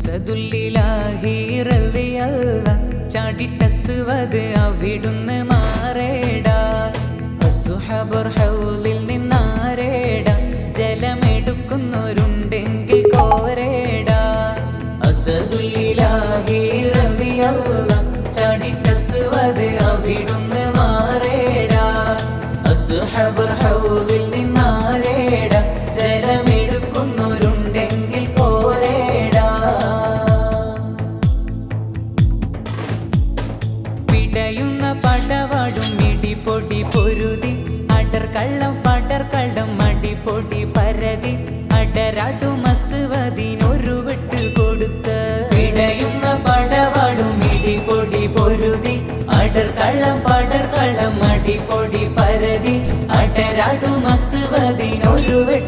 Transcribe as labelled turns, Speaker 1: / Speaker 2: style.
Speaker 1: സദുല്ലിലാഹി റളിയല്ല ചാടിട്ടസ്വദ് അവിടുന്ന് മാറേടാ അസ്ഹാബുർ ഹൗലിൽ നിന്നാരേടാ ജലമെടുക്കുന്നവരുണ്ടെങ്കിൽ കോരേടാ അസദുല്ലിലാഹി റളിയല്ല ചാടിട്ടസ്വദ് അവിടുന്ന് മാറേടാ അസ്ഹാബുർ ഹൗലിൽ നിന്നാരേടാ ജലമെടുക്കുന്നവരുണ്ടെങ്കിൽ കോരേടാ പിടയുന്ന പടവാടും ഇടിപൊടി പൊരുതി അടർക്കള്ളം പടർക്കള്ളം മടിപൊടി പരതി അടരാടും അസ്വദിനൊരു വെട്ട് കൊടുത്ത് പിടയുന്ന പടവാടും ഇടിപൊടി പൊരുതി അടർക്കള്ളം പടർക്കള്ളം മടിപൊടി പരതി അടരാടും അസ്വദിനൊരു വെട്ട്